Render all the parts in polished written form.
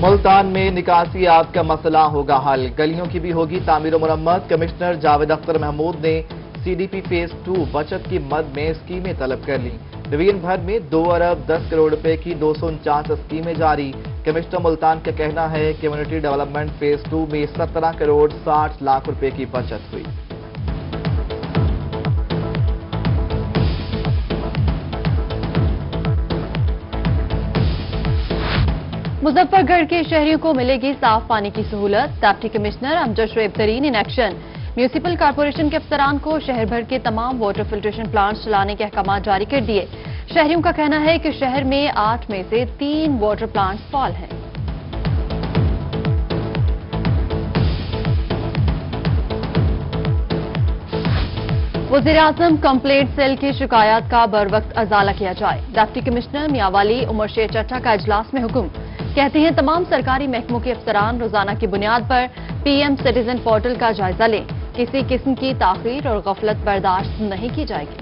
ملتان میں نکاسی آب کا مسئلہ ہوگا حل، گلیوں کی بھی ہوگی تعمیر و مرمت۔ کمشنر جاوید اختر محمود نے سی ڈی پی فیز 2 بچت کی مد میں اسکیمیں طلب کر لیں۔ ڈویژن بھر میں 2 ارب 10 کروڑ روپے کی 249 اسکیمیں جاری۔ کمشنر ملتان کا کہنا ہے کہ کمیونٹی ڈیولپمنٹ فیز 2 میں 17 کروڑ 60 لاکھ روپے کی بچت ہوئی۔ مظفر گڑھ کے شہریوں کو ملے گی صاف پانی کی سہولت، deputy commissioner Amjad Shoaib Tareen in action. Municipal corporation کے افسران کو شہر بھر کے تمام واٹر فلٹریشن پلانٹس چلانے کے احکامات جاری کر دیے۔ شہریوں کا کہنا ہے کہ شہر میں 8 میں سے 3 واٹر پلانٹس فعال ہیں۔ وزیراعظم کمپلینٹ سیل کی شکایات کا بروقت ازالہ کیا جائے، ڈپٹی کمشنر میاوالی عمر شیر چٹھا کا اجلاس میں حکم۔ کہتے ہیں تمام سرکاری محکموں کے افسران روزانہ کی بنیاد پر پی ایم سٹیزن پورٹل کا جائزہ لیں، کسی قسم کی تاخیر اور غفلت برداشت نہیں کی جائے گی۔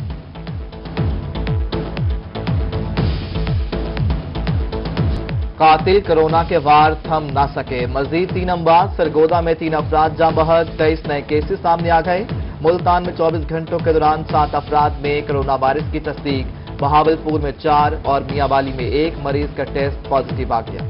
قاتل کرونا کے وار تھم نہ سکے، مزید 3 اموات، سرگودا میں 3 افراد جاں بحق، 23 نئے کیسز سامنے آ گئے۔ ملتان میں 24 گھنٹوں کے دوران 7 افراد میں کرونا وائرس کی تصدیق، بہاولپور میں 4 اور میاوالی میں 1 مریض کا ٹیسٹ پازیٹیو آ گیا۔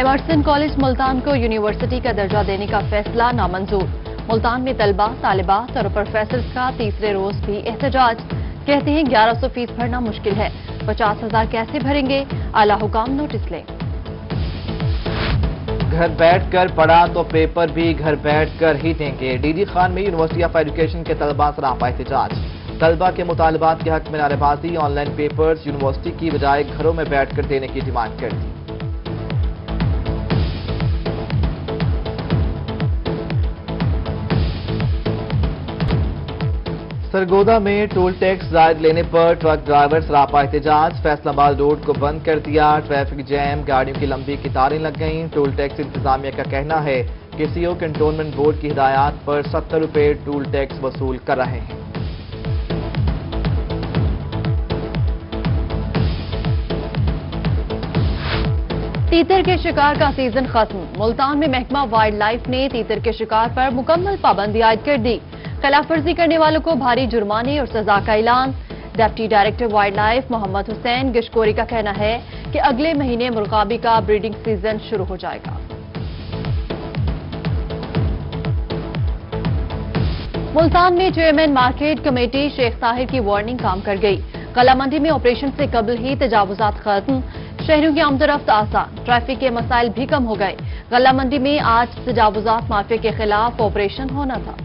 ایمرسن کالج ملتان کو یونیورسٹی کا درجہ دینے کا فیصلہ نامنظور، ملتان میں طلبہ، طالبات اور پروفیسرز کا تیسرے روز بھی احتجاج۔ کہتے ہیں 1100 فیس بھرنا مشکل ہے، 50,000 کیسے بھریں گے، اعلیٰ حکام نوٹس لیں۔ گھر بیٹھ کر پڑھا تو پیپر بھی گھر بیٹھ کر ہی دیں گے، ڈی ڈی خان میں یونیورسٹی آف ایجوکیشن کے طلبہ سراپا احتجاج۔ طلبہ کے مطالبات کے حق میں نعرے بازی، آن لائن پیپرز یونیورسٹی کی بجائے گھروں میں بیٹھ کر دینے کی ڈیمانڈ کر دی۔ سرگودا میں ٹول ٹیکس زائد لینے پر ٹرک ڈرائیور سراپا احتجاج، فیصل آباد روڈ کو بند کر دیا، ٹریفک جیم، گاڑیوں کی لمبی قطاریں لگ گئیں۔ ٹول ٹیکس انتظامیہ کا کہنا ہے کہ سی او کنٹونمنٹ بورڈ کی ہدایات پر 70 روپے ٹول ٹیکس وصول کر رہے ہیں۔ تیتر کے شکار کا سیزن ختم، ملتان میں محکمہ وائلڈ لائف نے تیتر کے شکار پر مکمل پابندی عائد کر دی، خلاف ورزی کرنے والوں کو بھاری جرمانے اور سزا کا اعلان۔ ڈپٹی ڈائریکٹر وائلڈ لائف محمد حسین گشکوری کا کہنا ہے کہ اگلے مہینے مرغابی کا بریڈنگ سیزن شروع ہو جائے گا۔ ملتان میں چیئرمین مارکیٹ کمیٹی شیخ طاہر کی وارننگ کام کر گئی، غلہ منڈی میں آپریشن سے قبل ہی تجاوزات ختم، شہریوں کی آمد و رفت آسان، ٹریفک کے مسائل بھی کم ہو گئے۔ غلہ منڈی میں آج تجاوزات مافیا کے خلاف آپریشن ہونا تھا۔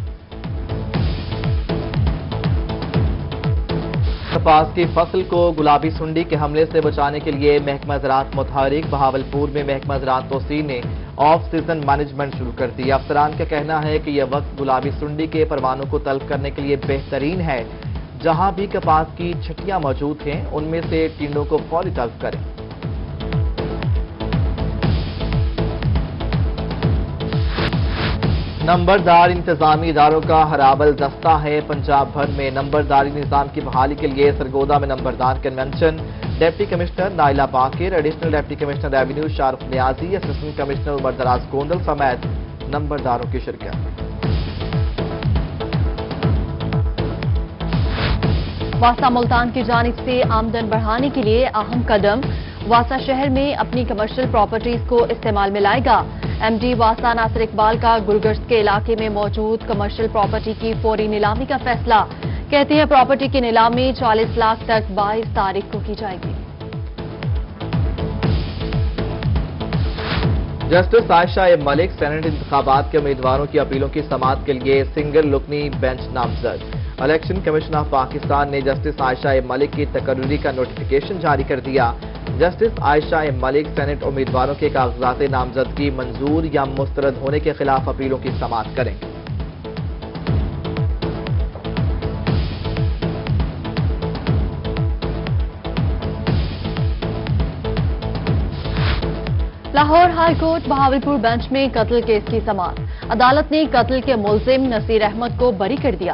کپاس کی فصل کو گلابی سنڈی کے حملے سے بچانے کے لیے محکمہ زراعت متحرک، بہاولپور میں محکمہ زراعت توسیع نے آف سیزن مینجمنٹ شروع کر دی۔ افسران کا کہنا ہے کہ یہ وقت گلابی سنڈی کے پروانوں کو طلب کرنے کے لیے بہترین ہے، جہاں بھی کپاس کی چھٹیاں موجود ہیں ان میں سے ٹینڈوں کو فوری طلب کریں۔ نمبردار انتظامی اداروں کا ہرابل دستہ ہے، پنجاب بھر میں نمبرداری نظام کی بحالی کے لیے سرگودا میں نمبردار convention, deputy commissioner Naila Baqir, additional deputy commissioner revenue Sharif Niazi, assistant commissioner Umar Daraz Gondal سمیت نمبرداروں کی شرکت۔ واسا ملتان کی جانب سے آمدن بڑھانے کے لیے اہم قدم، واسا شہر میں اپنی کمرشل پراپرٹیز کو استعمال میں لائے گا۔ ایم ڈی واسا ناصر اقبال کا گرگشت کے علاقے میں موجود کمرشل پراپرٹی کی فوری نیلامی کا فیصلہ، کہتے ہیں پراپرٹی کی نیلامی 40 لاکھ تک 22 تاریخ کو کی جائے گی۔ جسٹس عائشہ ملک سینٹ انتخابات کے امیدواروں کی اپیلوں کی سماعت کے لیے سنگل رکنی بینچ نامزد، الیکشن کمیشن آف پاکستان نے جسٹس عائشہ ملک کی تقرری کا نوٹیفیکیشن جاری کر دیا۔ جسٹس عائشہ ملک سینٹ امیدواروں کے کاغذات نامزدگی منظور یا مسترد ہونے کے خلاف اپیلوں کی سماعت کریں گے۔ Lahore high court Bahawalpur bench میں قتل کیس کی سماعت، عدالت نے قتل کے ملزم نصیر احمد کو بری کر دیا۔